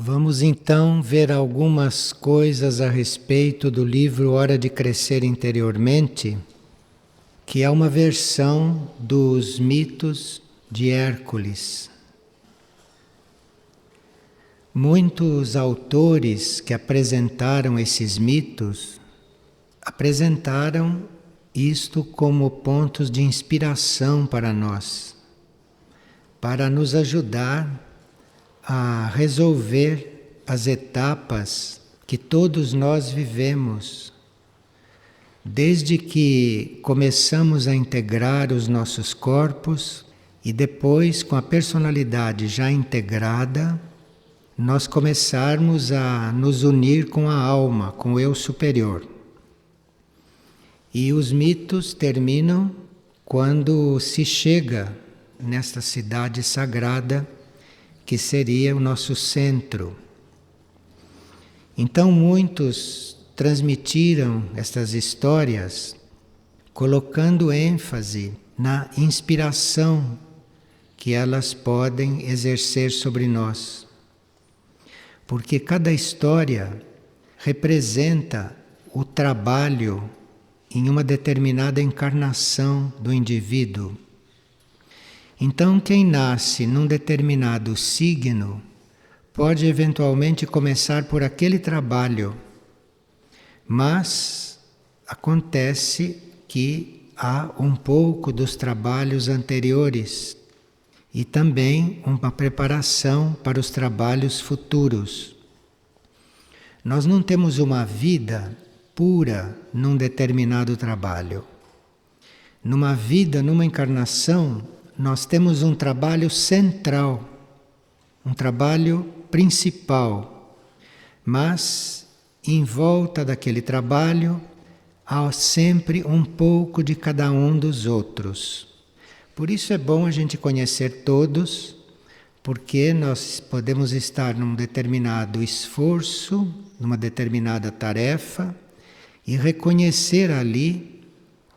Vamos então ver algumas coisas a respeito do livro Hora de Crescer Interiormente, que é uma versão dos mitos de Hércules. Muitos autores que apresentaram esses mitos apresentaram isto como pontos de inspiração para nós, para nos ajudar a resolver as etapas que todos nós vivemos, desde que começamos a integrar os nossos corpos e depois, com a personalidade já integrada, nós começarmos a nos unir com a alma, com o eu superior. E os mitos terminam quando se chega nesta cidade sagrada que seria o nosso centro. Então muitos transmitiram estas histórias colocando ênfase na inspiração que elas podem exercer sobre nós. Porque cada história representa o trabalho em uma determinada encarnação do indivíduo. Então, quem nasce num determinado signo pode eventualmente começar por aquele trabalho, mas acontece que há um pouco dos trabalhos anteriores e também uma preparação para os trabalhos futuros. Nós não temos uma vida pura num determinado trabalho. Numa vida, numa encarnação, nós temos um trabalho central, um trabalho principal, mas em volta daquele trabalho há sempre um pouco de cada um dos outros. Por isso é bom a gente conhecer todos, porque nós podemos estar num determinado esforço, numa determinada tarefa e reconhecer ali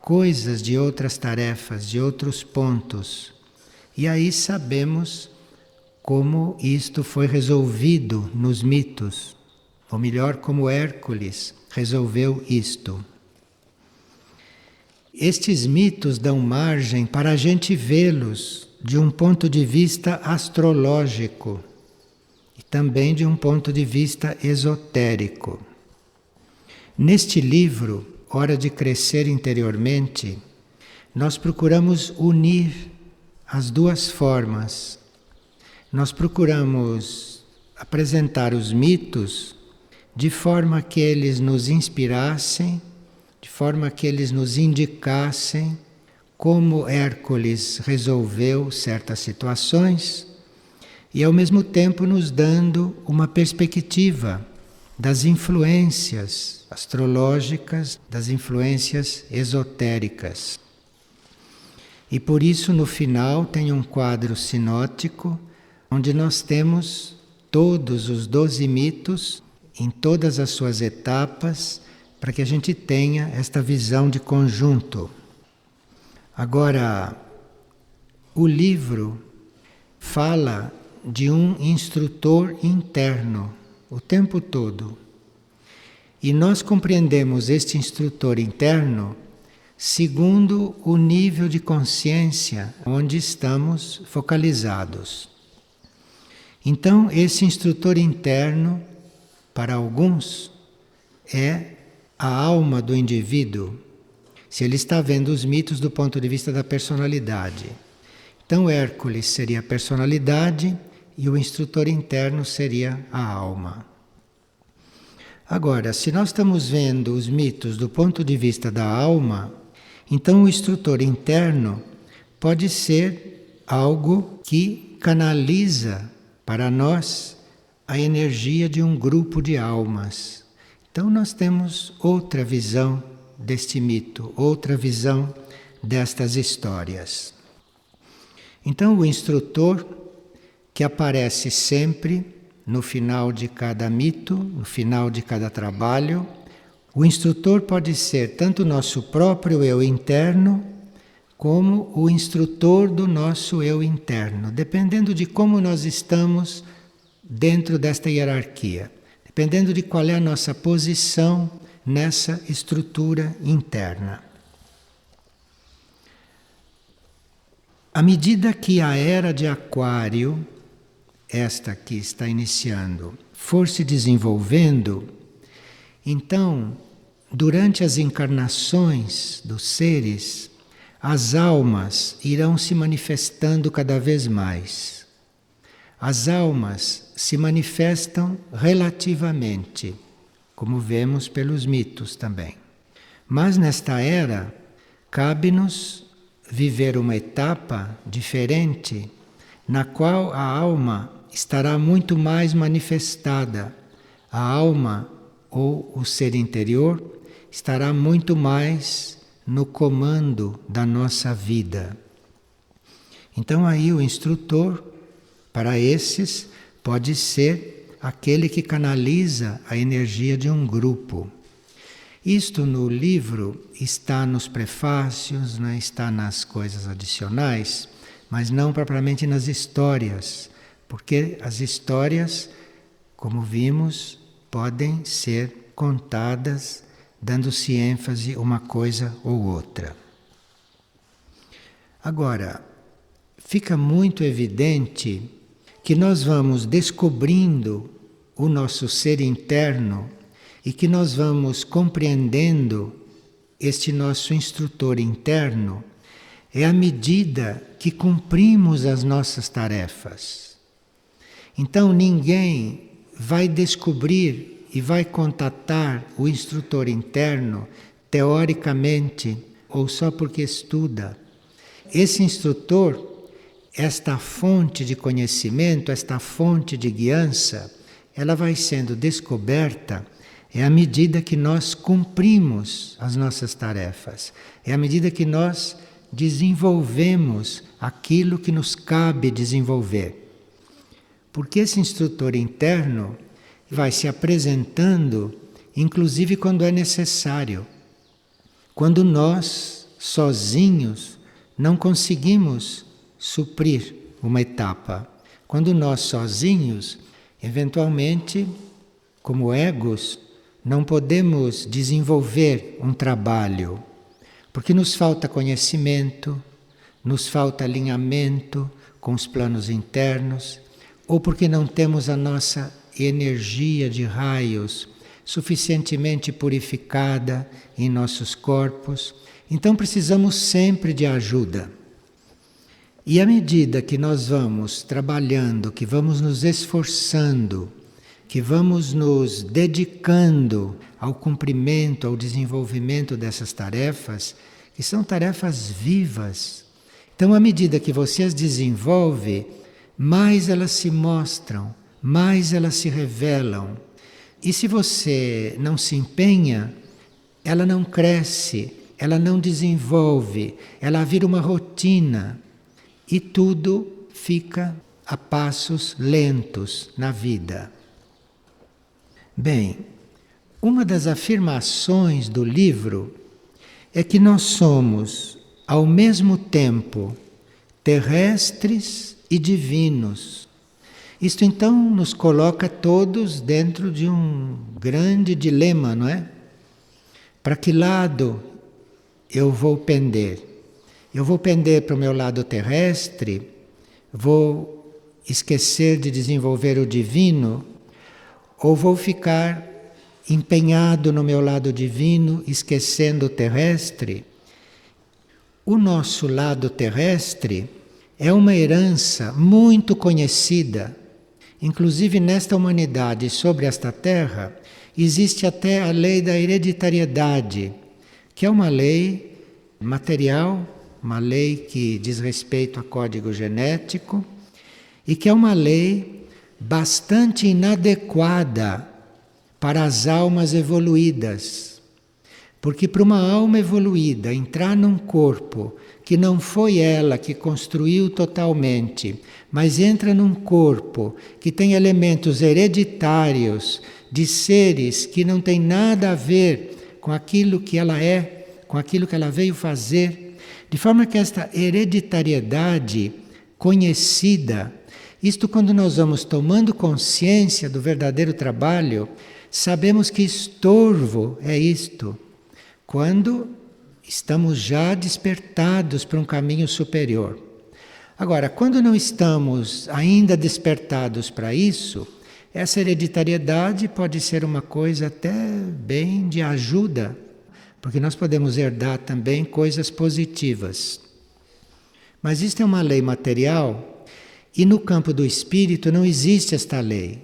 coisas de outras tarefas, de outros pontos. E aí sabemos como isto foi resolvido nos mitos, ou melhor, como Hércules resolveu isto. Estes mitos dão margem para a gente vê-los de um ponto de vista astrológico e também de um ponto de vista esotérico. Neste livro, Hora de Crescer Interiormente, nós procuramos unir as duas formas. Nós procuramos apresentar os mitos de forma que eles nos inspirassem, de forma que eles nos indicassem como Hércules resolveu certas situações e ao mesmo tempo nos dando uma perspectiva das influências astrológicas, das influências esotéricas. E por isso no final tem um quadro sinótico onde nós temos todos os 12 mitos em todas as suas etapas para que a gente tenha esta visão de conjunto. Agora, o livro fala de um instrutor interno o tempo todo. E nós compreendemos este instrutor interno segundo o nível de consciência onde estamos focalizados. Então, esse instrutor interno, para alguns, é a alma do indivíduo, se ele está vendo os mitos do ponto de vista da personalidade. Então, Hércules seria a personalidade e o instrutor interno seria a alma. Agora, se nós estamos vendo os mitos do ponto de vista da alma, então o instrutor interno pode ser algo que canaliza para nós a energia de um grupo de almas. Então nós temos outra visão deste mito, outra visão destas histórias. Então o instrutor, que aparece sempre no final de cada mito, no final de cada trabalho, o instrutor pode ser tanto o nosso próprio eu interno, como o instrutor do nosso eu interno, dependendo de como nós estamos dentro desta hierarquia, dependendo de qual é a nossa posição nessa estrutura interna. À medida que a era de Aquário, esta que está iniciando, for se desenvolvendo, então, durante as encarnações dos seres, as almas irão se manifestando cada vez mais. As almas se manifestam relativamente, como vemos pelos mitos também. Mas nesta era, cabe-nos viver uma etapa diferente, na qual a alma estará muito mais manifestada. A alma, ou o ser interior, estará muito mais no comando da nossa vida. Então aí o instrutor, para esses, pode ser aquele que canaliza a energia de um grupo. Isto no livro está nos prefácios, né? Está nas coisas adicionais, mas não propriamente nas histórias, porque as histórias, como vimos, podem ser contadas dando-se ênfase uma coisa ou outra. Agora, fica muito evidente que nós vamos descobrindo o nosso ser interno e que nós vamos compreendendo este nosso instrutor interno é à medida que cumprimos as nossas tarefas. Então ninguém vai descobrir e vai contatar o instrutor interno teoricamente ou só porque estuda. Esse instrutor, esta fonte de conhecimento, esta fonte de guiança, ela vai sendo descoberta é à medida que nós cumprimos as nossas tarefas, é à medida que nós desenvolvemos aquilo que nos cabe desenvolver. Porque esse instrutor interno vai se apresentando, inclusive quando é necessário. Quando nós, sozinhos, não conseguimos suprir uma etapa. Quando nós, sozinhos, eventualmente, como egos, não podemos desenvolver um trabalho, porque nos falta conhecimento, nos falta alinhamento com os planos internos, ou porque não temos a nossa energia de raios suficientemente purificada em nossos corpos. Então precisamos sempre de ajuda. E à medida que nós vamos trabalhando, que vamos nos esforçando, que vamos nos dedicando ao cumprimento, ao desenvolvimento dessas tarefas, que são tarefas vivas. Então, à medida que você as desenvolve, mais elas se mostram, mais elas se revelam. E se você não se empenha, ela não cresce, ela não desenvolve, ela vira uma rotina e tudo fica a passos lentos na vida. Bem, uma das afirmações do livro é que nós somos, ao mesmo tempo, terrestres e divinos. Isto então nos coloca todos dentro de um grande dilema, não é? Para que lado eu vou pender? Eu vou pender para o meu lado terrestre? Vou esquecer de desenvolver o divino? Ou vou ficar empenhado no meu lado divino, esquecendo o terrestre? O nosso lado terrestre é uma herança muito conhecida. Inclusive nesta humanidade, sobre esta terra, existe até a lei da hereditariedade, que é uma lei material, uma lei que diz respeito a código genético, e que é uma lei bastante inadequada para as almas evoluídas. Porque para uma alma evoluída entrar num corpo que não foi ela que construiu totalmente, mas entra num corpo que tem elementos hereditários de seres que não tem nada a ver com aquilo que ela é, com aquilo que ela veio fazer, de forma que esta hereditariedade conhecida Isto, quando nós vamos tomando consciência do verdadeiro trabalho, sabemos que estorvo é isto. Quando estamos já despertados para um caminho superior. Agora, quando não estamos ainda despertados para isso, essa hereditariedade pode ser uma coisa até bem de ajuda, porque nós podemos herdar também coisas positivas. Mas isto é uma lei material e no campo do espírito não existe esta lei.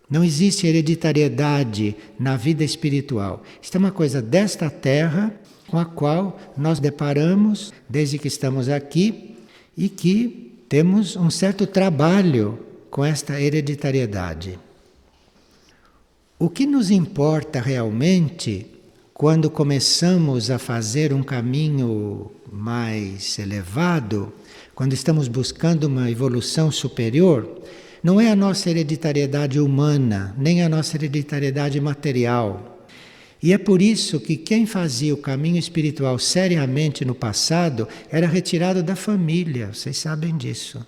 Não existe hereditariedade na vida espiritual. Isto é uma coisa desta terra com a qual nós deparamos desde que estamos aqui e que temos um certo trabalho com esta hereditariedade. O que nos importa realmente quando começamos a fazer um caminho mais elevado, quando estamos buscando uma evolução superior, não é a nossa hereditariedade humana, nem a nossa hereditariedade material. E é por isso que quem fazia o caminho espiritual seriamente no passado era retirado da família, vocês sabem disso.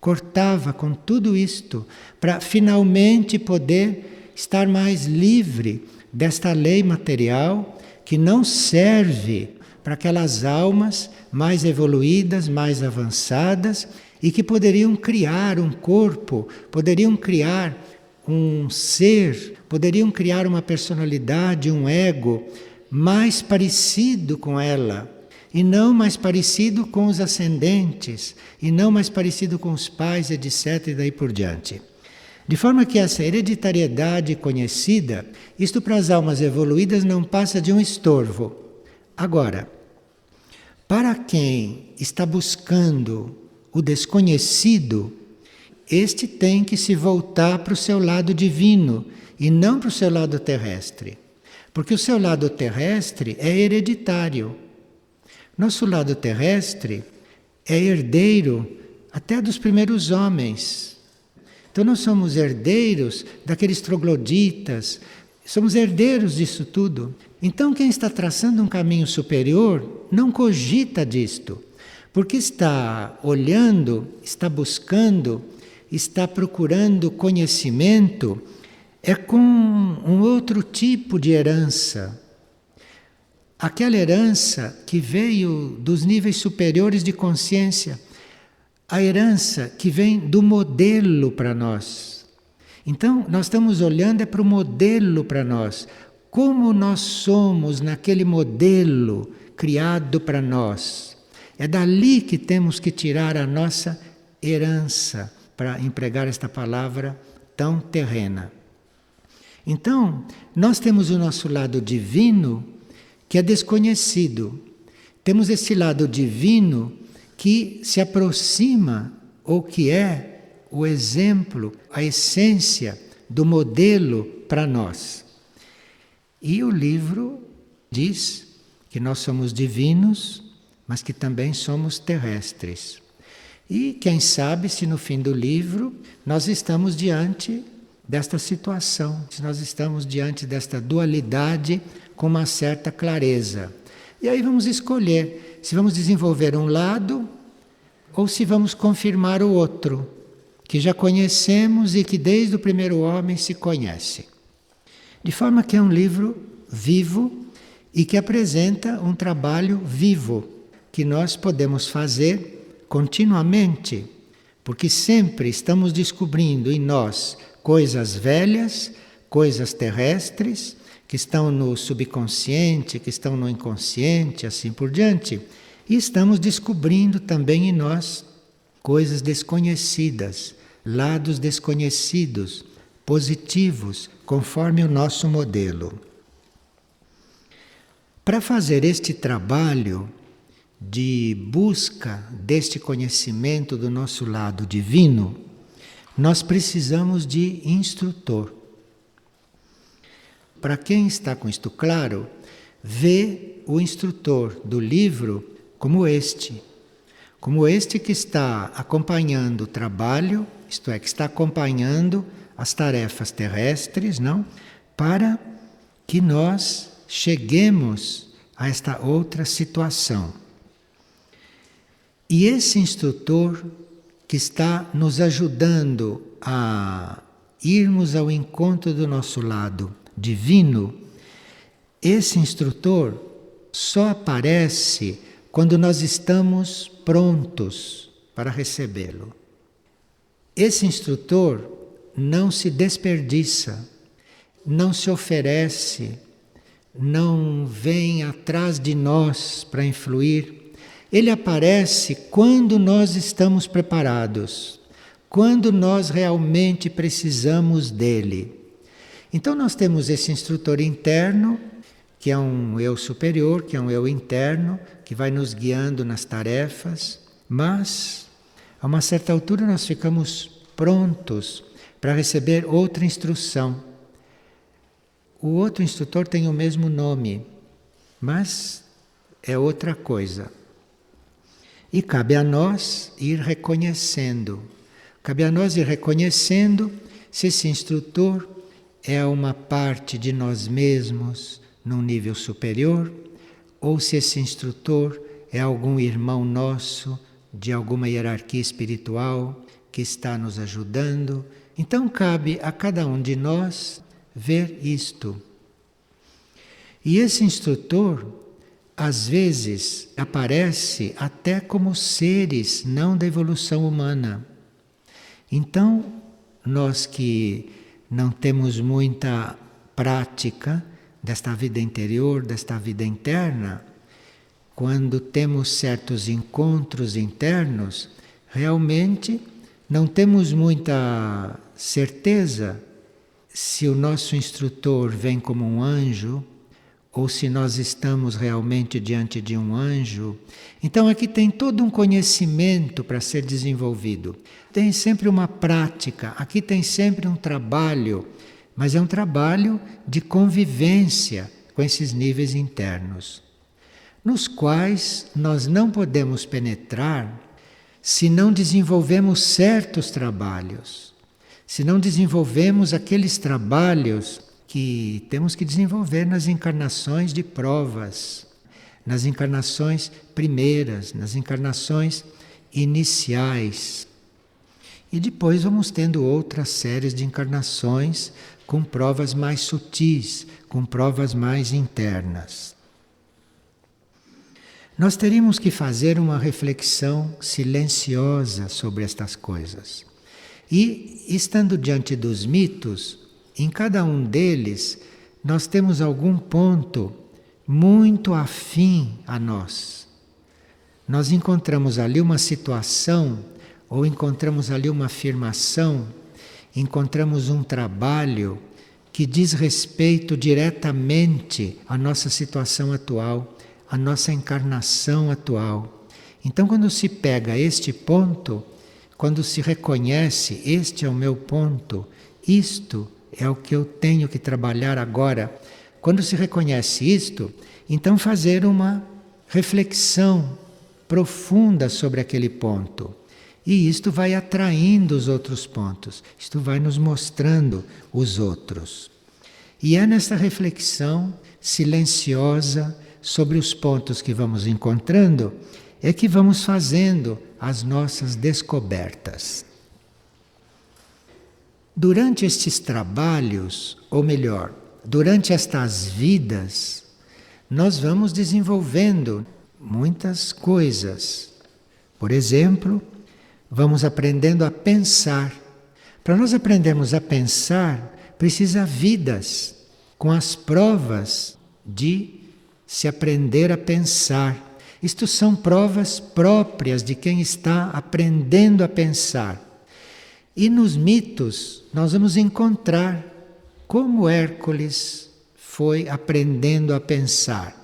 Cortava com tudo isto para finalmente poder estar mais livre desta lei material que não serve para aquelas almas mais evoluídas, mais avançadas e que poderiam criar um corpo, poderiam criar um ser, poderiam criar uma personalidade, um ego mais parecido com ela e não mais parecido com os ascendentes e não mais parecido com os pais, etc. e daí por diante. De forma que essa hereditariedade conhecida, isto para as almas evoluídas não passa de um estorvo. Agora, para quem está buscando o desconhecido, este tem que se voltar para o seu lado divino e não para o seu lado terrestre. Porque o seu lado terrestre é hereditário. Nosso lado terrestre é herdeiro até dos primeiros homens. Então nós somos herdeiros daqueles trogloditas, somos herdeiros disso tudo. Então quem está traçando um caminho superior não cogita disto, porque está olhando, está buscando, está procurando conhecimento, é com um outro tipo de herança. Aquela herança que veio dos níveis superiores de consciência, a herança que vem do modelo para nós. Então, nós estamos olhando para o modelo para nós. Como nós somos naquele modelo criado para nós. É dali que temos que tirar a nossa herança, para empregar esta palavra tão terrena. Então, nós temos o nosso lado divino, que é desconhecido. Temos esse lado divino que se aproxima, ou que é o exemplo, a essência do modelo para nós. E o livro diz que nós somos divinos, mas que também somos terrestres. E quem sabe se no fim do livro nós estamos diante desta situação, se nós estamos diante desta dualidade com uma certa clareza. E aí vamos escolher se vamos desenvolver um lado ou se vamos confirmar o outro, que já conhecemos e que desde o primeiro homem se conhece. De forma que é um livro vivo e que apresenta um trabalho vivo, que nós podemos fazer continuamente, porque sempre estamos descobrindo em nós coisas velhas, coisas terrestres, que estão no subconsciente, que estão no inconsciente, assim por diante. E estamos descobrindo também em nós coisas desconhecidas, lados desconhecidos, positivos, conforme o nosso modelo. Para fazer este trabalho de busca deste conhecimento do nosso lado divino, nós precisamos de instrutor. Para quem está com isto claro, vê o instrutor do livro como este que está acompanhando o trabalho, isto é, que está acompanhando as tarefas terrestres, não? Para que nós cheguemos a esta outra situação. E esse instrutor que está nos ajudando a irmos ao encontro do nosso lado divino, esse instrutor só aparece quando nós estamos prontos para recebê-lo. Esse instrutor não se desperdiça, não se oferece, não vem atrás de nós para influir. Ele aparece quando nós estamos preparados, quando nós realmente precisamos dele. Então nós temos esse instrutor interno, que é um eu superior, que é um eu interno, que vai nos guiando nas tarefas, mas a uma certa altura nós ficamos prontos para receber outra instrução. O outro instrutor tem o mesmo nome, mas é outra coisa. E cabe a nós ir reconhecendo. Cabe a nós ir reconhecendo se esse instrutor é uma parte de nós mesmos num nível superior, ou se esse instrutor é algum irmão nosso de alguma hierarquia espiritual que está nos ajudando. Então cabe a cada um de nós ver isto. E esse instrutor, às vezes, aparece até como seres não da evolução humana. Então, nós que não temos muita prática desta vida interior, desta vida interna, quando temos certos encontros internos, realmente não temos muita certeza se o nosso instrutor vem como um anjo ou se nós estamos realmente diante de um anjo. Então aqui tem todo um conhecimento para ser desenvolvido. Tem sempre uma prática, aqui tem sempre um trabalho, mas é um trabalho de convivência com esses níveis internos, nos quais nós não podemos penetrar se não desenvolvemos certos trabalhos, se não desenvolvemos aqueles trabalhos que temos que desenvolver nas encarnações de provas, nas encarnações primeiras, nas encarnações iniciais. E depois vamos tendo outras séries de encarnações com provas mais sutis, com provas mais internas. Nós teríamos que fazer uma reflexão silenciosa sobre estas coisas. E, estando diante dos mitos, em cada um deles, nós temos algum ponto muito afim a nós. Nós encontramos ali uma situação, ou encontramos ali uma afirmação, encontramos um trabalho que diz respeito diretamente à nossa situação atual, à nossa encarnação atual. Então, quando se pega este ponto, quando se reconhece, este é o meu ponto, isto é o que eu tenho que trabalhar agora. Quando se reconhece isto, então fazer uma reflexão profunda sobre aquele ponto. E isto vai atraindo os outros pontos, isto vai nos mostrando os outros. E é nessa reflexão silenciosa sobre os pontos que vamos encontrando, é que vamos fazendo as nossas descobertas. Durante estes trabalhos, ou melhor, durante estas vidas, nós vamos desenvolvendo muitas coisas. Por exemplo, vamos aprendendo a pensar. Para nós aprendermos a pensar, precisa vidas com as provas de se aprender a pensar. Isto são provas próprias de quem está aprendendo a pensar. E nos mitos nós vamos encontrar como Hércules foi aprendendo a pensar.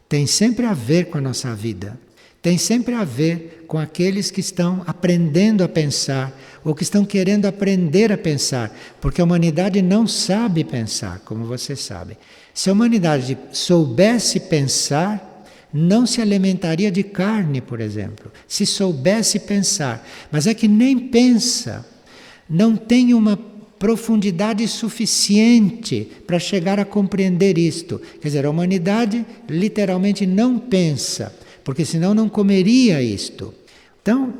Tem sempre a ver com a nossa vida. Tem sempre a ver com aqueles que estão aprendendo a pensar ou que estão querendo aprender a pensar, porque a humanidade não sabe pensar, como vocês sabem. Se a humanidade soubesse pensar, não se alimentaria de carne, por exemplo. Se soubesse pensar, mas é que nem pensa, não tem uma profundidade suficiente para chegar a compreender isto. Quer dizer, a humanidade literalmente não pensa, porque senão não comeria isto. Então,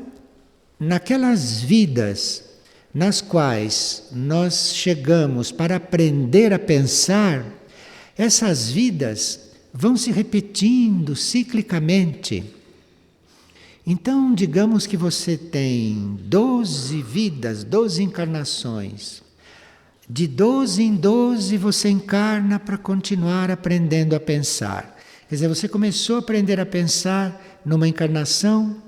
naquelas vidas nas quais nós chegamos para aprender a pensar, essas vidas vão se repetindo ciclicamente. Então, digamos que você tem 12 vidas, 12 encarnações. De 12 em 12 você encarna para continuar aprendendo a pensar. Quer dizer, você começou a aprender a pensar numa encarnação,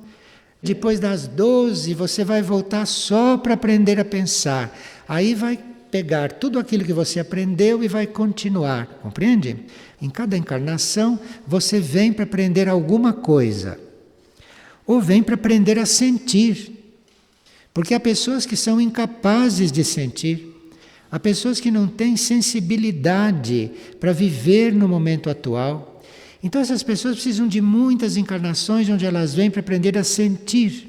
depois das 12 você vai voltar só para aprender a pensar. Aí vai pegar tudo aquilo que você aprendeu e vai continuar, compreende? Em cada encarnação você vem para aprender alguma coisa. Ou vem para aprender a sentir. Porque há pessoas que são incapazes de sentir. Há pessoas que não têm sensibilidade para viver no momento atual. Então essas pessoas precisam de muitas encarnações onde elas vêm para aprender a sentir.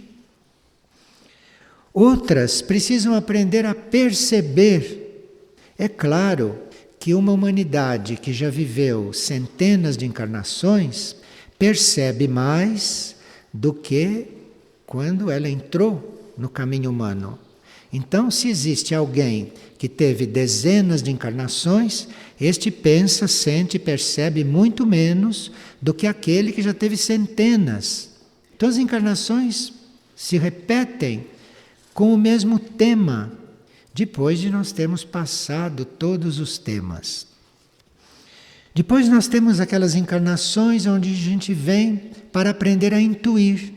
Outras precisam aprender a perceber. É claro que uma humanidade que já viveu centenas de encarnações percebe mais do que quando ela entrou no caminho humano. Então, se existe alguém que teve dezenas de encarnações, este pensa, sente e percebe muito menos do que aquele que já teve centenas. Então, as encarnações se repetem com o mesmo tema, depois de nós termos passado todos os temas. Depois nós temos aquelas encarnações onde a gente vem para aprender a intuir.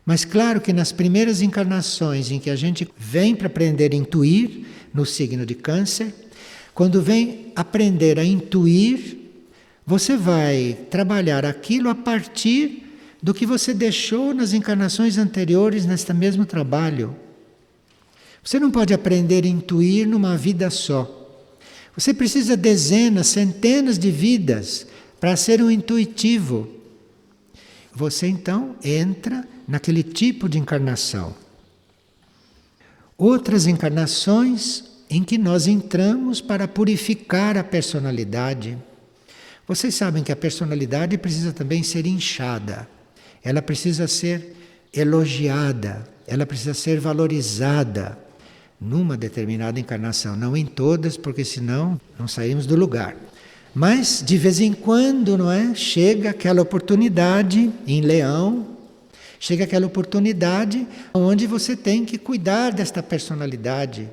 Mas claro que nas primeiras encarnações em que a gente vem para aprender a intuir, no signo de Câncer, quando vem aprender a intuir, você vai trabalhar aquilo a partir do que você deixou nas encarnações anteriores neste mesmo trabalho. Você não pode aprender a intuir numa vida só. Você precisa dezenas, centenas de vidas para ser um intuitivo. Você então entra naquele tipo de encarnação. Outras encarnações em que nós entramos para purificar a personalidade. Vocês sabem que a personalidade precisa também ser inchada. Ela precisa ser elogiada, ela precisa ser valorizada numa determinada encarnação, não em todas, porque senão não saímos do lugar. Mas de vez em quando, não é? Chega aquela oportunidade em Leão, chega aquela oportunidade onde você tem que cuidar desta personalidade.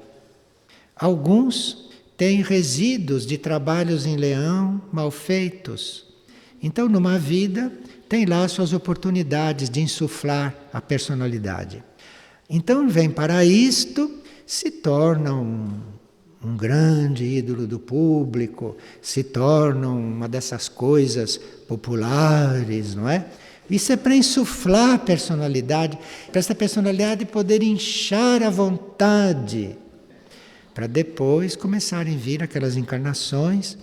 Alguns têm resíduos de trabalhos em Leão mal feitos. Então, numa vida, tem lá suas oportunidades de insuflar a personalidade. Então, vem para isto, se torna um grande ídolo do público, se torna uma dessas coisas populares, não é? Isso é para insuflar a personalidade, para essa personalidade poder inchar a vontade, para depois começarem a vir aquelas encarnações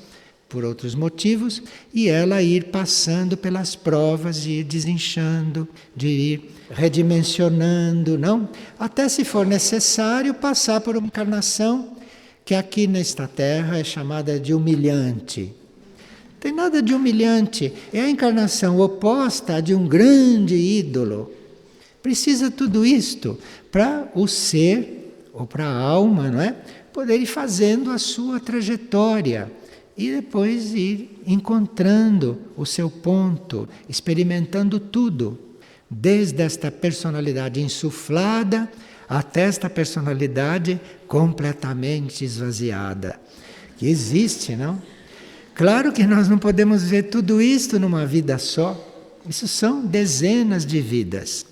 por outros motivos e ela ir passando pelas provas, de ir desinchando, de ir redimensionando, não? Até se for necessário passar por uma encarnação que aqui nesta terra é chamada de humilhante. Não tem nada de humilhante, é a encarnação oposta de um grande ídolo. Precisa tudo isto para o ser, ou para a alma, não é? Poder ir fazendo a sua trajetória e depois ir encontrando o seu ponto, experimentando tudo, desde esta personalidade insuflada até esta personalidade completamente esvaziada, que existe, não? Claro que nós não podemos ver tudo isto numa vida só, isso são dezenas de vidas.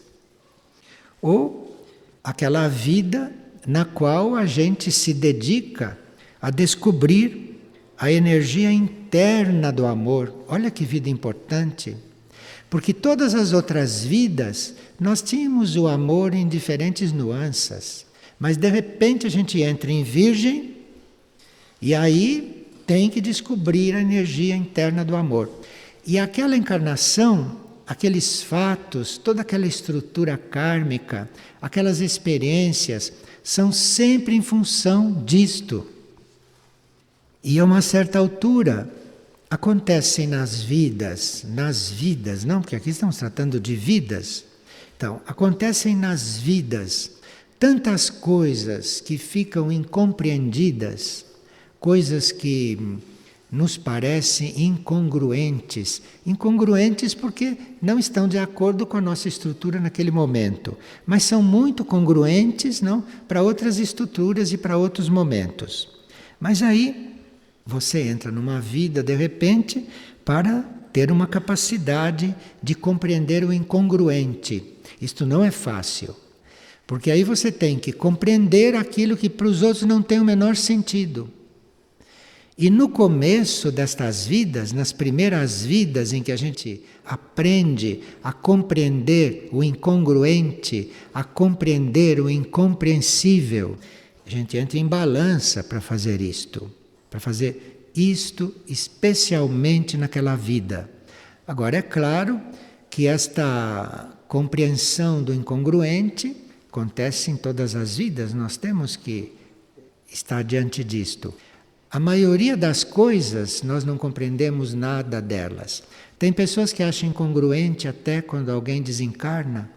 Ou aquela vida na qual a gente se dedica a descobrir a energia interna do amor. Olha que vida importante. Porque todas as outras vidas nós tínhamos o amor em diferentes nuances. Mas de repente a gente entra em Virgem e aí tem que descobrir a energia interna do amor. E aquela encarnação, aqueles fatos, toda aquela estrutura kármica, aquelas experiências, são sempre em função disto. E a uma certa altura acontecem nas vidas, não, porque aqui estamos tratando de vidas, Então, acontecem nas vidas tantas coisas que ficam incompreendidas, coisas que nos parecem incongruentes. Incongruentes porque não estão de acordo com a nossa estrutura naquele momento, mas são muito congruentes, não, para outras estruturas e para outros momentos. Mas aí você entra numa vida de repente para ter uma capacidade de compreender o incongruente. Isto não é fácil, porque aí você tem que compreender aquilo que para os outros não tem o menor sentido. E no começo destas vidas, nas primeiras vidas em que a gente aprende a compreender o incongruente, a compreender o incompreensível, a gente entra em balança para fazer isto especialmente naquela vida. Agora, é claro que esta compreensão do incongruente acontece em todas as vidas, nós temos que estar diante disto. A maioria das coisas nós não compreendemos nada delas. Tem pessoas que acham incongruente até quando alguém desencarna.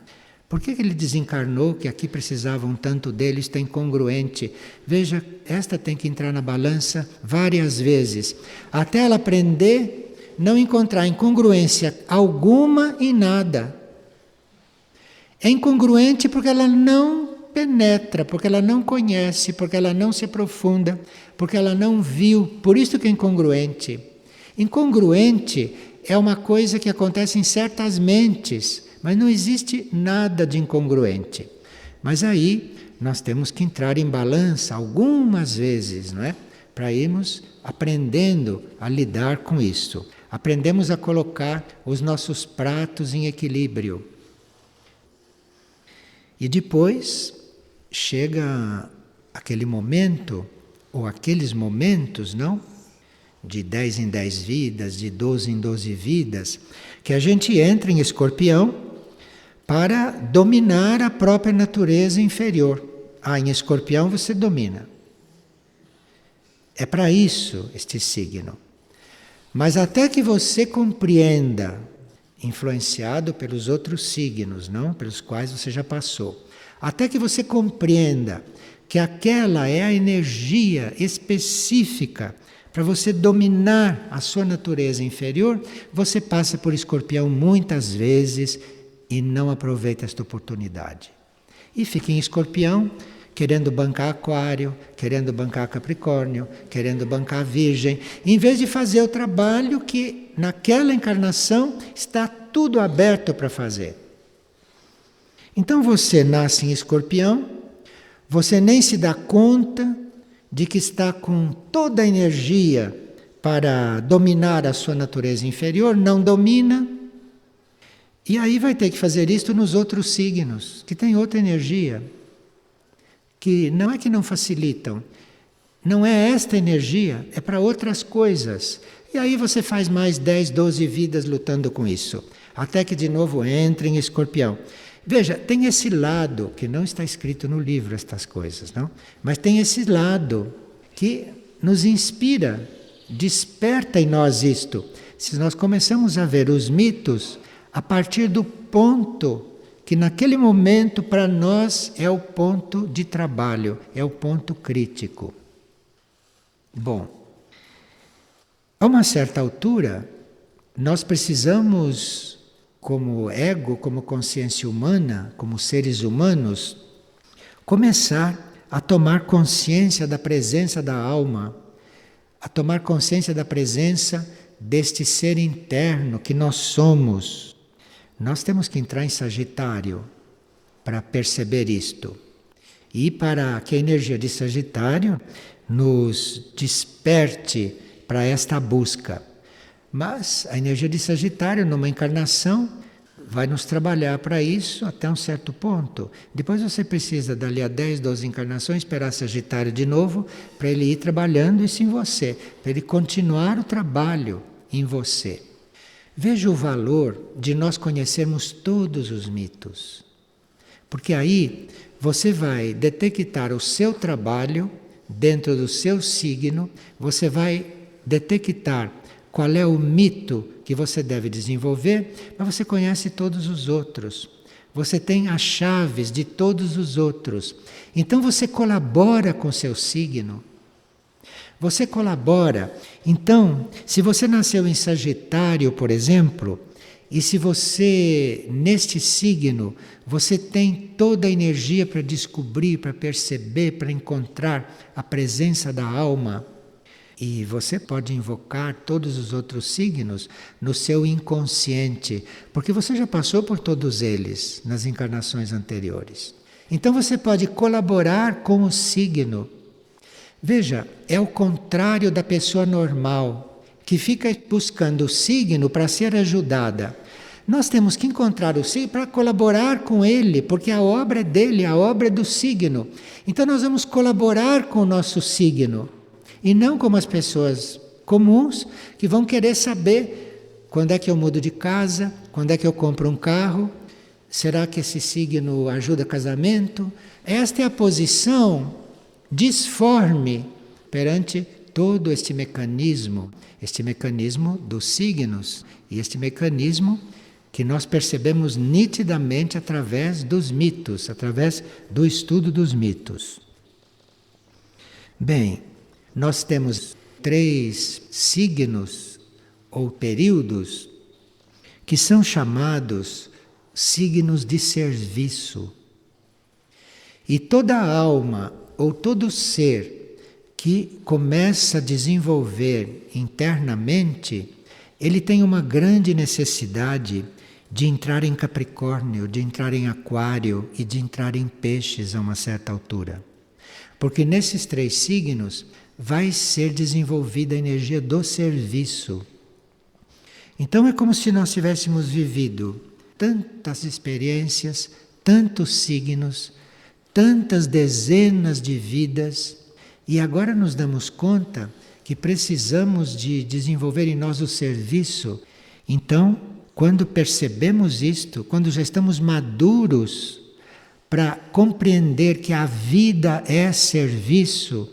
Por que ele desencarnou, que aqui precisavam tanto dele, isto é incongruente? Veja, esta tem que entrar na balança várias vezes, até ela aprender não encontrar incongruência alguma em nada. É incongruente porque ela não penetra, porque ela não conhece, porque ela não se aprofunda, porque ela não viu. Por isso que é incongruente. Incongruente é uma coisa que acontece em certas mentes, mas não existe nada de incongruente. Mas aí nós temos que entrar em balança algumas vezes, não é? Para irmos aprendendo a lidar com isso. Aprendemos a colocar os nossos pratos em equilíbrio. E depois chega aquele momento, ou aqueles momentos, não? De 10 em 10 vidas, de 12 em 12 vidas, que a gente entra em Escorpião para dominar a própria natureza inferior. Em Escorpião você domina. É para isso este signo. Mas até que você compreenda, influenciado pelos outros signos, não? Pelos quais você já passou, até que você compreenda que aquela é a energia específica para você dominar a sua natureza inferior, você passa por Escorpião muitas vezes e não aproveita esta oportunidade. E fica em Escorpião, querendo bancar Aquário, querendo bancar Capricórnio, querendo bancar Virgem, em vez de fazer o trabalho que naquela encarnação está tudo aberto para fazer. Então você nasce em Escorpião, você nem se dá conta de que está com toda a energia para dominar a sua natureza inferior, não domina. E aí vai ter que fazer isto nos outros signos, que têm outra energia, que não é que não facilitam, não é esta energia, é para outras coisas. E aí você faz mais 10, 12 vidas lutando com isso, até que de novo entra em Escorpião. Veja, tem esse lado, que não está escrito no livro estas coisas, não? Mas tem esse lado que nos inspira, desperta em nós isto. Se nós começamos a ver os mitos a partir do ponto que naquele momento para nós é o ponto de trabalho, é o ponto crítico. Bom, a uma certa altura, nós precisamos, como ego, como consciência humana, como seres humanos, começar a tomar consciência da presença da alma, a tomar consciência da presença deste ser interno que nós somos. Nós temos que entrar em Sagitário para perceber isto. E para que a energia de Sagitário nos desperte para esta busca. Mas a energia de Sagitário, numa encarnação, vai nos trabalhar para isso até um certo ponto. Depois você precisa, dali a 10, 12 encarnações, esperar Sagitário de novo, para ele ir trabalhando isso em você, para ele continuar o trabalho em você. Veja o valor de nós conhecermos todos os mitos. Porque aí você vai detectar o seu trabalho dentro do seu signo, você vai detectar qual é o mito que você deve desenvolver, mas você conhece todos os outros. você tem as chaves de todos os outros. Então você colabora com seu signo. Você colabora. Então, se você nasceu em Sagitário, por exemplo, e se você, neste signo, você tem toda a energia para descobrir, para perceber, para encontrar a presença da alma, e você pode invocar todos os outros signos no seu inconsciente, porque você já passou por todos eles nas encarnações anteriores. Então você pode colaborar com o signo. Veja, é o contrário da pessoa normal, que fica buscando o signo para ser ajudada. Nós temos que encontrar o signo para colaborar com ele, porque a obra é dele, a obra é do signo. Então nós vamos colaborar com o nosso signo. E não como as pessoas comuns que vão querer saber quando é que eu mudo de casa, quando é que eu compro um carro, será que esse signo ajuda casamento? Esta é a posição disforme perante todo este mecanismo dos signos e este mecanismo que nós percebemos nitidamente através dos mitos, através do estudo dos mitos. Bem, nós temos 3 signos ou períodos que são chamados signos de serviço. E toda alma ou todo ser que começa a desenvolver internamente, ele tem uma grande necessidade de entrar em Capricórnio, de entrar em Aquário e de entrar em Peixes a uma certa altura. Porque nesses 3 signos vai ser desenvolvida a energia do serviço. Então é como se nós tivéssemos vivido tantas experiências, tantos signos, tantas dezenas de vidas, e agora nos damos conta que precisamos de desenvolver em nós o serviço. Então, quando percebemos isto, quando já estamos maduros para compreender que a vida é serviço,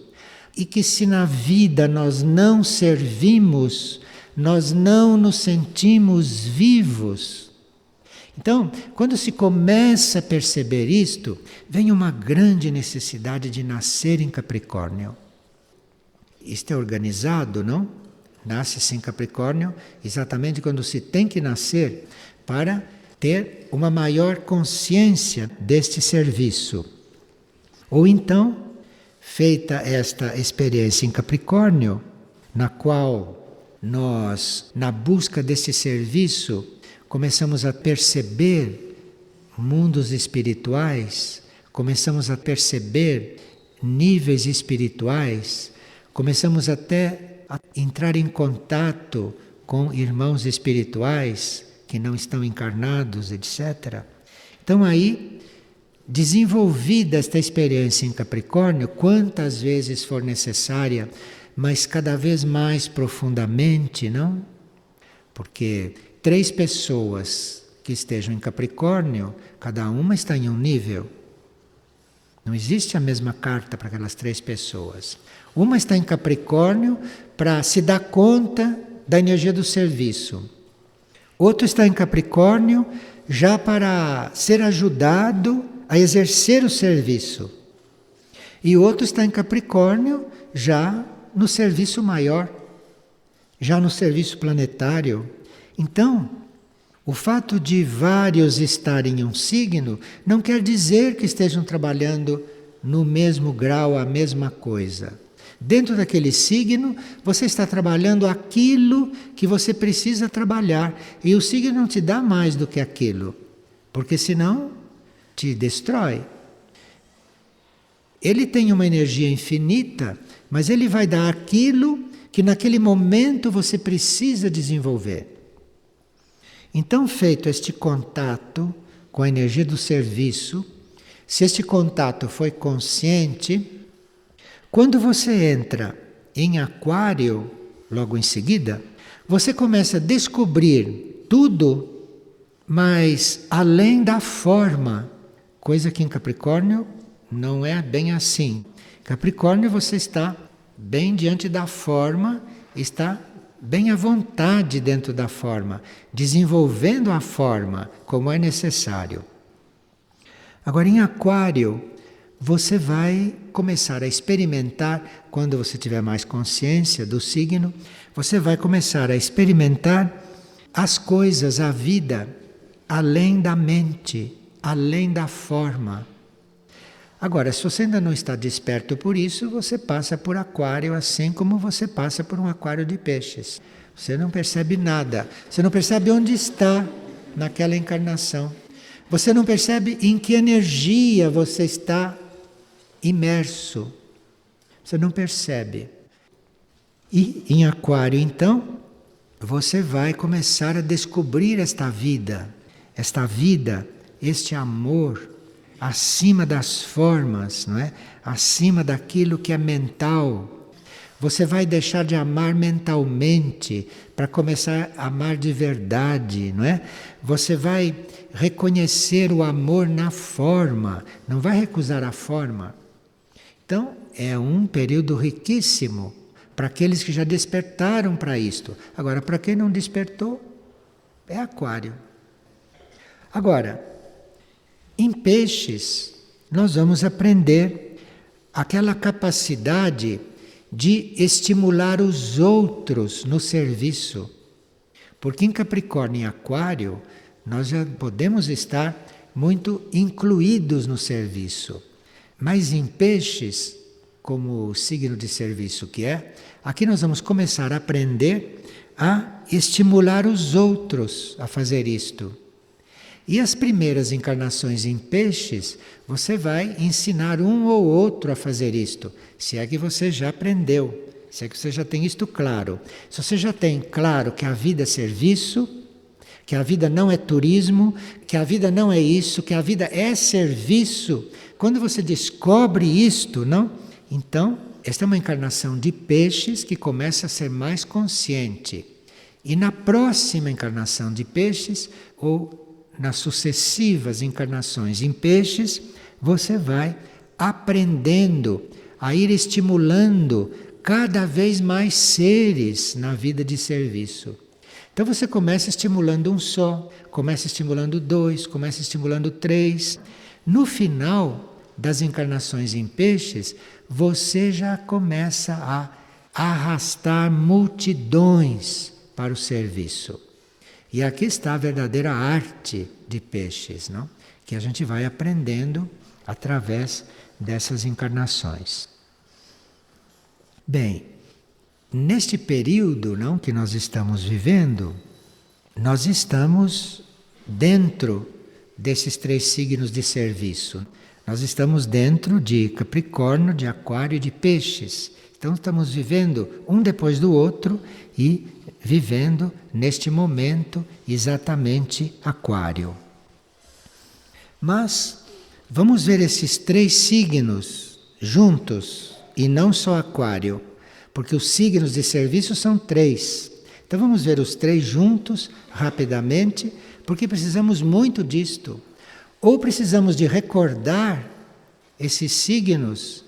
e que se na vida nós não servimos, nós não nos sentimos vivos. Então, quando se começa a perceber isto, vem uma grande necessidade de nascer em Capricórnio. Isto é organizado, não? Nasce-se em Capricórnio exatamente quando se tem que nascer para ter uma maior consciência deste serviço. Ou então, feita esta experiência em Capricórnio, na qual nós, na busca desse serviço, começamos a perceber mundos espirituais, começamos a perceber níveis espirituais, começamos até a entrar em contato com irmãos espirituais que não estão encarnados, etc. Então aí, desenvolvida esta experiência em Capricórnio, quantas vezes for necessária, mas cada vez mais profundamente, não? Porque 3 pessoas que estejam em Capricórnio, cada uma está em um nível. Não existe a mesma carta para aquelas 3 pessoas. Uma está em Capricórnio para se dar conta da energia do serviço. Outro está em Capricórnio já para ser ajudado a exercer o serviço. E outro está em Capricórnio já no serviço maior, já no serviço planetário. Então, o fato de vários estarem em um signo não quer dizer que estejam trabalhando no mesmo grau a mesma coisa. Dentro daquele signo, você está trabalhando aquilo que você precisa trabalhar. E o signo não te dá mais do que aquilo, porque senão te destrói. Ele tem uma energia infinita, mas ele vai dar aquilo que naquele momento você precisa desenvolver. Então, feito este contato com a energia do serviço, se este contato foi consciente, quando você entra em Aquário, logo em seguida, você começa a descobrir tudo, mas além da forma, coisa que em Capricórnio não é bem assim. Capricórnio você está bem diante da forma, está bem à vontade dentro da forma, desenvolvendo a forma como é necessário. Agora, em Aquário, você vai começar a experimentar, quando você tiver mais consciência do signo, você vai começar a experimentar as coisas, a vida, além da mente, além da forma. Agora, se você ainda não está desperto por isso, você passa por Aquário assim como você passa por um aquário de peixes. Você não percebe nada, você não percebe onde está naquela encarnação. Você não percebe em que energia você está imerso. Você não percebe. E em Aquário, então, você vai começar a descobrir esta vida, este amor, acima das formas, não é? Acima daquilo que é mental. Você vai deixar de amar mentalmente para começar a amar de verdade, não é? Você vai reconhecer o amor na forma, não vai recusar a forma. Então, é um período riquíssimo para aqueles que já despertaram para isto. Agora, para quem não despertou, é Aquário. Agora, em Peixes, nós vamos aprender aquela capacidade de estimular os outros no serviço. Porque em Capricórnio e Aquário, nós já podemos estar muito incluídos no serviço. Mas em Peixes, como o signo de serviço que é, aqui nós vamos começar a aprender a estimular os outros a fazer isto. E as primeiras encarnações em Peixes, você vai ensinar um ou outro a fazer isto, se é que você já aprendeu, se é que você já tem isto claro. Se você já tem claro que a vida é serviço, que a vida não é turismo, que a vida não é isso, que a vida é serviço, quando você descobre isto, não? Então, esta é uma encarnação de Peixes que começa a ser mais consciente. E na próxima encarnação de Peixes, ou nas sucessivas encarnações em Peixes, você vai aprendendo a ir estimulando cada vez mais seres na vida de serviço. Então você começa estimulando um só, começa estimulando dois, começa estimulando três. No final das encarnações em Peixes, você já começa a arrastar multidões para o serviço. E aqui está a verdadeira arte de Peixes, não? Que a gente vai aprendendo através dessas encarnações. Bem, neste período, não, que nós estamos vivendo, nós estamos dentro desses três signos de serviço. Nós estamos dentro de Capricórnio, de Aquário e de Peixes. Então estamos vivendo um depois do outro e vivendo neste momento exatamente Aquário. Mas vamos ver esses três signos juntos e não só Aquário, porque os signos de serviço são três. Então vamos ver os três juntos rapidamente, porque precisamos muito disto. Ou precisamos de recordar esses signos,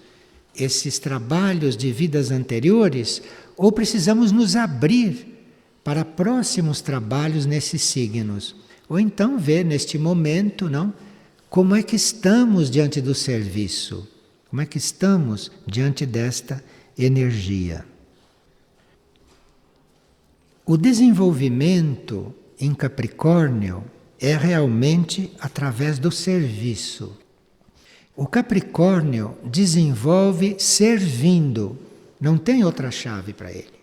esses trabalhos de vidas anteriores, ou precisamos nos abrir para próximos trabalhos nesses signos. Ou então ver neste momento, não, como é que estamos diante do serviço, como é que estamos diante desta energia. O desenvolvimento em Capricórnio é realmente através do serviço. O Capricórnio desenvolve servindo, não tem outra chave para ele.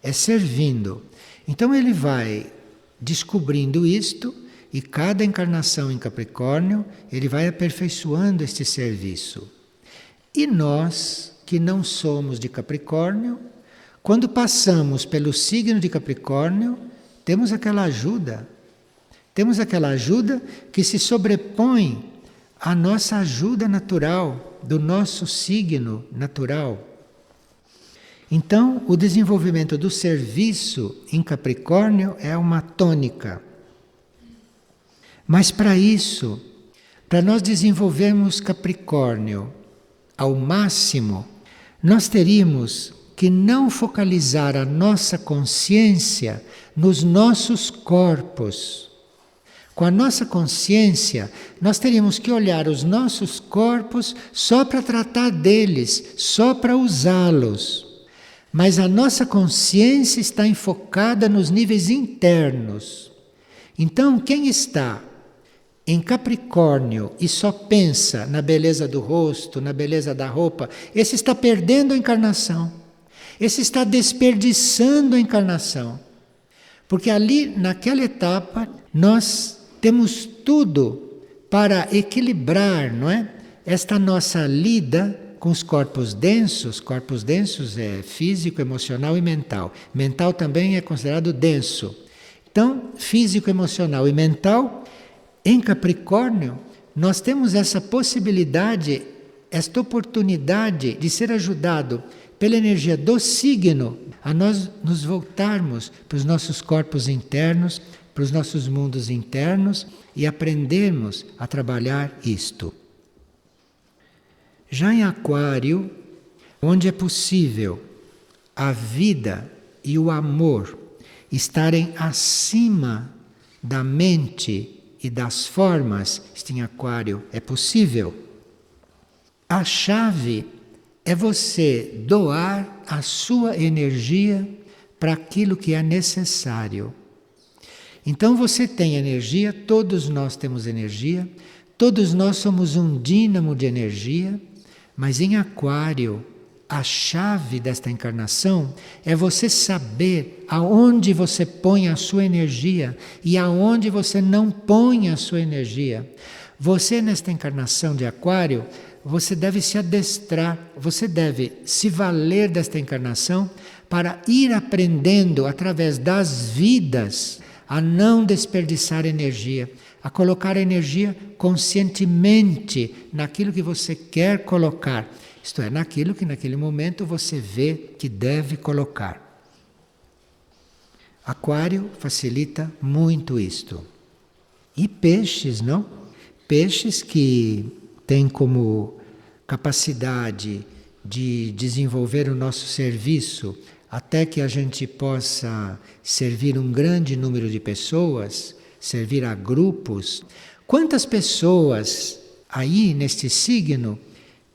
É servindo. Então ele vai descobrindo isto e cada encarnação em Capricórnio ele vai aperfeiçoando este serviço. E nós, que não somos de Capricórnio, quando passamos pelo signo de Capricórnio, temos aquela ajuda. Temos aquela ajuda que se sobrepõe à nossa ajuda natural, do nosso signo natural. Então, o desenvolvimento do serviço em Capricórnio é uma tônica. Mas para isso, para nós desenvolvermos Capricórnio ao máximo, nós teríamos que não focalizar a nossa consciência nos nossos corpos. Com a nossa consciência, nós teríamos que olhar os nossos corpos só para tratar deles, só para usá-los. Mas a nossa consciência está enfocada nos níveis internos. Então, quem está em Capricórnio e só pensa na beleza do rosto, na beleza da roupa, esse está perdendo a encarnação. Esse está desperdiçando a encarnação. Porque ali, naquela etapa, nós temos tudo para equilibrar, não é? Esta nossa lida com os corpos densos é físico, emocional e mental. Mental também é considerado denso. Então, físico, emocional e mental, em Capricórnio, nós temos essa possibilidade, esta oportunidade de ser ajudado pela energia do signo a nós nos voltarmos para os nossos corpos internos, para os nossos mundos internos e aprendermos a trabalhar isto. Já em Aquário, onde é possível a vida e o amor estarem acima da mente e das formas, isto em Aquário é possível. A chave é você doar a sua energia para aquilo que é necessário. Então você tem energia, todos nós temos energia, todos nós somos um dínamo de energia, mas em Aquário, a chave desta encarnação é você saber aonde você põe a sua energia e aonde você não põe a sua energia. Você, nesta encarnação de Aquário, você deve se adestrar, você deve se valer desta encarnação para ir aprendendo através das vidas a não desperdiçar energia, a colocar a energia conscientemente naquilo que você quer colocar, isto é, naquilo que naquele momento você vê que deve colocar. Aquário facilita muito isto. E peixes, não? Peixes que têm como capacidade de desenvolver o nosso serviço até que a gente possa servir um grande número de pessoas, servir a grupos. Quantas pessoas aí neste signo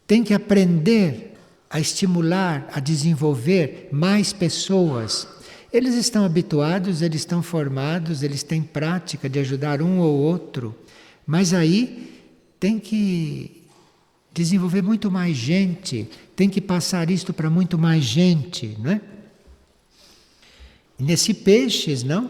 têm que aprender a estimular, a desenvolver mais pessoas? Eles estão habituados, eles estão formados, eles têm prática de ajudar um ou outro, mas aí tem que desenvolver muito mais gente, tem que passar isto para muito mais gente, não é? E nesse peixes, não?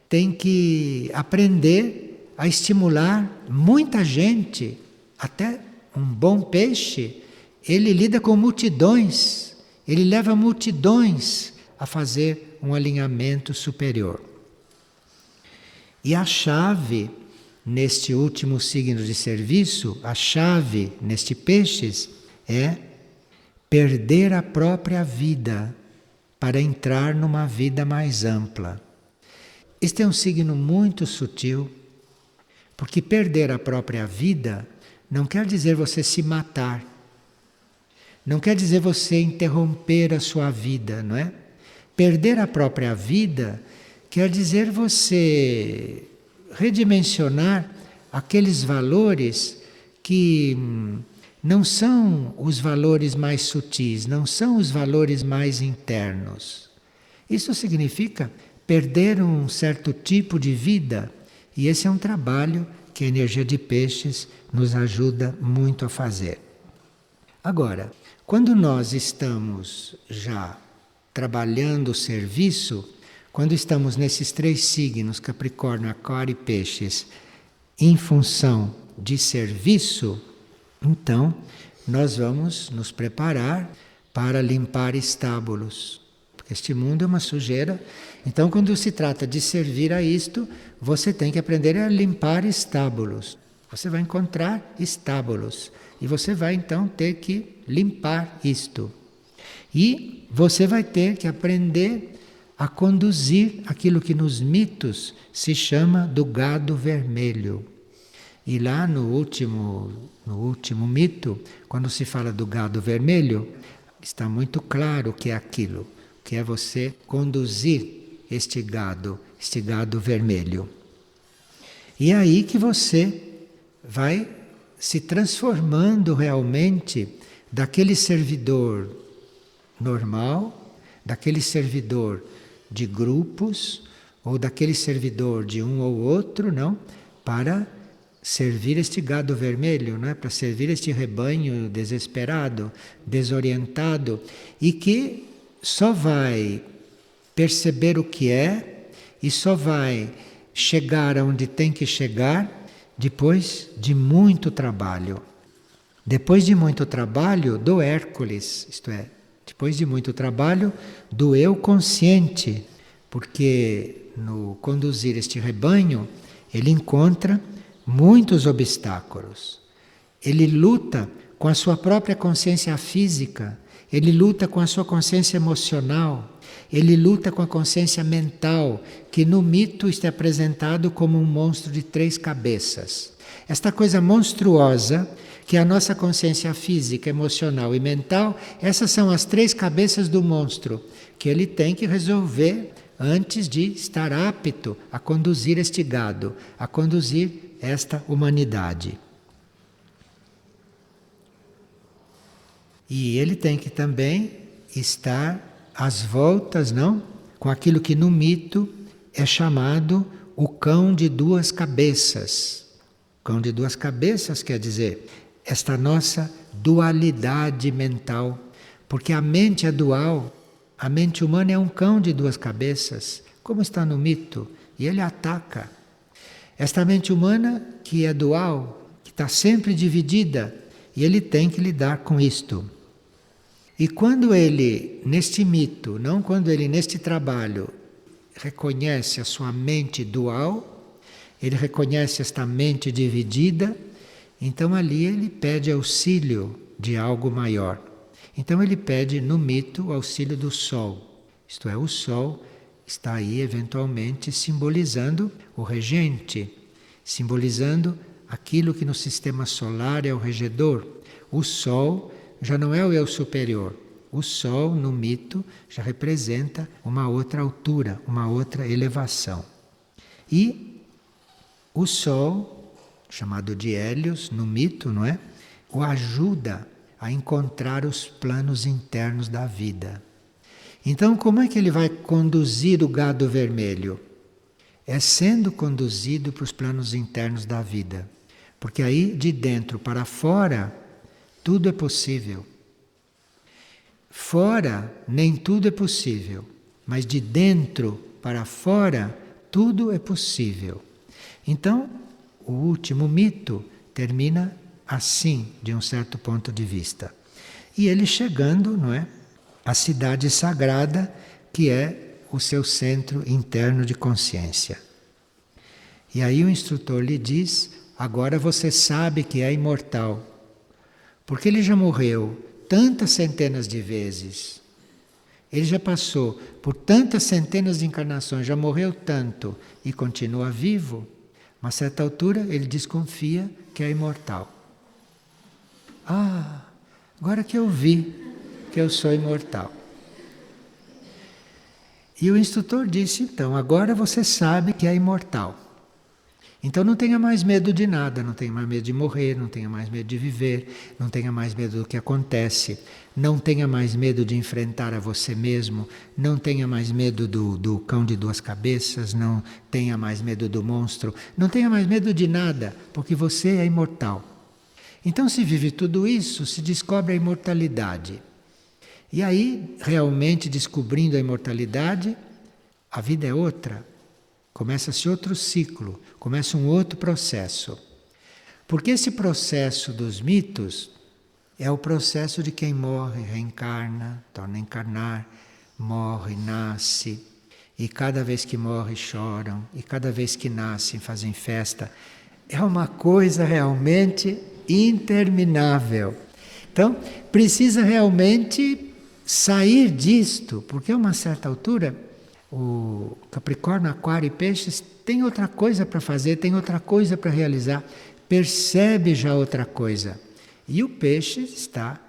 Tem que aprender a estimular muita gente. Até um bom peixe, ele lida com multidões, ele leva multidões a fazer um alinhamento superior. E a chave neste último signo de serviço, a chave neste peixes é perder a própria vida para entrar numa vida mais ampla. Este é um signo muito sutil, porque perder a própria vida não quer dizer você se matar, não quer dizer você interromper a sua vida, não é? Perder a própria vida quer dizer você redimensionar aqueles valores que não são os valores mais sutis, não são os valores mais internos. Isso significa perder um certo tipo de vida, e esse é um trabalho que a energia de peixes nos ajuda muito a fazer. Agora, quando nós estamos já trabalhando o serviço, quando estamos nesses 3 signos, Capricórnio, Aquário e Peixes, em função de serviço, então nós vamos nos preparar para limpar estábulos. Porque este mundo é uma sujeira. Então, quando se trata de servir a isto, você tem que aprender a limpar estábulos. Você vai encontrar estábulos. E você vai então ter que limpar isto. E você vai ter que aprender a conduzir aquilo que nos mitos se chama do gado vermelho. E lá no último mito, quando se fala do gado vermelho, está muito claro o que é aquilo, que é você conduzir este gado vermelho. E é aí que você vai se transformando realmente daquele servidor normal, daquele servidor de grupos, ou daquele servidor de um ou outro, não, para servir este gado vermelho, não é? Para servir este rebanho desesperado, desorientado, e que só vai perceber o que é e só vai chegar aonde tem que chegar depois de muito trabalho. Depois de muito trabalho do Hércules, isto é, depois de muito trabalho do eu consciente, porque no conduzir este rebanho ele encontra muitos obstáculos. Ele luta com a sua própria consciência física, ele luta com a sua consciência emocional, ele luta com a consciência mental, que no mito está apresentado como um monstro de 3 cabeças. Esta coisa monstruosa, que é a nossa consciência física, emocional e mental, essas são as 3 cabeças do monstro, que ele tem que resolver antes de estar apto a conduzir este gado, a conduzir esta humanidade. E ele tem que também estar às voltas, não? Com aquilo que no mito é chamado o cão de 2 cabeças. Cão de 2 cabeças quer dizer esta nossa dualidade mental, porque a mente é dual, a mente humana é um cão de 2 cabeças, como está no mito, e ele ataca. Esta mente humana que é dual, que está sempre dividida, e ele tem que lidar com isto. E quando ele, neste mito, não quando ele neste trabalho, reconhece a sua mente dual, ele reconhece esta mente dividida, então ali ele pede auxílio de algo maior. Então ele pede no mito o auxílio do Sol. Isto é, o Sol está aí eventualmente simbolizando o regente, simbolizando aquilo que no sistema solar é o regedor. O Sol já não é o eu superior. O Sol, no mito, já representa uma outra altura, uma outra elevação. E o Sol, chamado de Hélios, no mito, não é? O ajuda a encontrar os planos internos da vida. Então, como é que ele vai conduzir o gado vermelho? É sendo conduzido para os planos internos da vida. Porque aí, de dentro para fora, tudo é possível. Fora, nem tudo é possível, mas de dentro para fora, tudo é possível. Então, o último mito termina assim, de um certo ponto de vista. E ele chegando, não é, à cidade sagrada, que é o seu centro interno de consciência. E aí o instrutor lhe diz: agora você sabe que é imortal. Porque ele já morreu tantas centenas de vezes. Ele já passou por tantas centenas de encarnações, já morreu tanto e continua vivo. A certa altura ele desconfia que é imortal. Ah, agora que eu vi que eu sou imortal. E o instrutor disse, então, agora você sabe que é imortal. Então não tenha mais medo de nada, não tenha mais medo de morrer, não tenha mais medo de viver, não tenha mais medo do que acontece, não tenha mais medo de enfrentar a você mesmo, não tenha mais medo do cão de 2 cabeças, não tenha mais medo do monstro, não tenha mais medo de nada, porque você é imortal. Então se vive tudo isso, se descobre a imortalidade. E aí, realmente descobrindo a imortalidade, a vida é outra. Começa-se outro ciclo, começa um outro processo. Porque esse processo dos mitos é o processo de quem morre, reencarna, torna a encarnar, morre, nasce, e cada vez que morre choram, e cada vez que nascem fazem festa. É uma coisa realmente interminável. Então, precisa realmente sair disto, porque a uma certa altura o Capricórnio, Aquário e Peixes tem outra coisa para fazer, tem outra coisa para realizar, percebe já outra coisa. E o Peixe está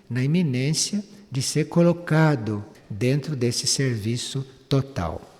na iminência de ser colocado dentro desse serviço total.